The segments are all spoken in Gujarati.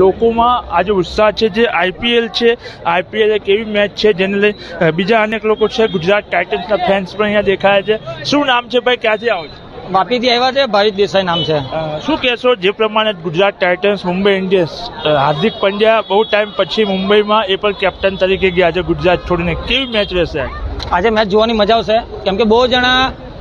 લોકોમાં આજે ઉત્સાહ છે જે આઈપીએલ છે. આઈપીએલ એક એવી મેચ છે જેને લઈ બીજા અનેક લોકો છે. ગુજરાત ટાઇટન્સના ફેન્સ પણ અહીંયા દેખાયા છે. શું નામ છે ભાઈ, ક્યાંથી આવો છો? વાપીથી આવ્યા છે. ભાવિક દેસાઈ નામ છે. શું કહેશો જે પ્રમાણે ગુજરાત ટાઇટન્સ મુંબઈ ઇન્ડિયન્સ હાર્દિક પંડ્યા બહુ ટાઈમ પછી મુંબઈમાં એ પણ કેપ્ટન તરીકે ગયા છે ગુજરાત છોડીને, કેવી મેચ રહેશે? આજે મેચ જોવાની મજા આવશે કેમ કે બહુ જણા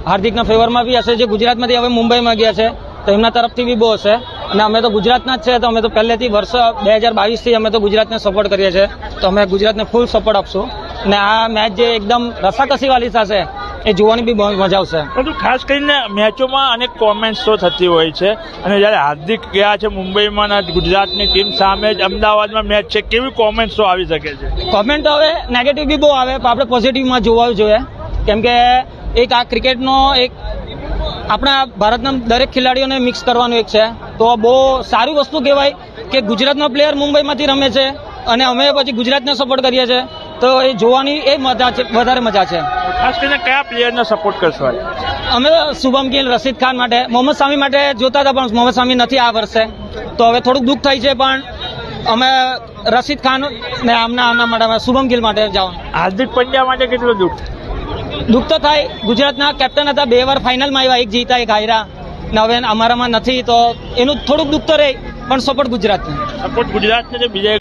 હાર્દિકના ફેવરમાં બી હશે જે ગુજરાતમાંથી હવે મુંબઈમાં ગયા છે તો એમના તરફથી બી બહુ હશે. અને અમે તો ગુજરાતના જ છે તો અમે તો પહેલેથી વર્ષ 2022થી અમે તો ગુજરાતને સપોર્ટ કરીએ છીએ તો અમે ગુજરાતને ફૂલ સપોર્ટ આપશું. અને આ મેચ જે એકદમ રસાકસીવાળી થશે એ જોવાની બી બહુ મજા આવશે. પરંતુ ખાસ કરીને મેચોમાં અનેક કોમેન્ટ્સ તો થતી હોય છે અને જ્યારે હાર્દિક ગયા છે મુંબઈમાં અને ગુજરાતની ટીમ સામે જ અમદાવાદમાં મેચ છે, કેવી કોમેન્ટ્સો આવી શકે છે? કોમેન્ટ તો હવે નેગેટિવ બી બહુ આવે પણ આપણે પોઝિટિવમાં જોવા જોઈએ કેમ કે એક આ ક્રિકેટનો એક આપણા ભારતના દરેક ખેલાડીઓને મિક્સ કરવાનું એક છે તો બહુ સારી વસ્તુ કહેવાય કે ગુજરાતનો પ્લેયર મુંબઈમાંથી રમે છે અને અમે પછી ગુજરાતને સપોર્ટ કરીએ છીએ તો એ જોવાની એ મજા છે, વધારે મજા છે. ખાસ કરીને કયા પ્લેયરને સપોર્ટ કરશો? અમે શુભમ ગિલ, રશીદ ખાન માટે, મોહમ્મદ શામી માટે જોતા હતા પણ મોહમ્મદ શામી નથી આ વર્ષે તો હવે થોડુંક દુઃખ થાય છે પણ અમે રશીદ ખાન ને આમના માટે શુભમ ગિલ માટે જવાનું. હાર્દિક પંડ્યા માટે કેટલું દુઃખ તો થાય. ગુજરાતના કેપ્ટન હતા, 2 વાર ફાઇનલમાં આવ્યા, એક જીતા એક હાર્યા ને હવે અમારામાં નથી તો એનું થોડુંક દુઃખ તો રહે પણ સપોર્ટ ગુજરાતને. સપોર્ટ ગુજરાતને બીજા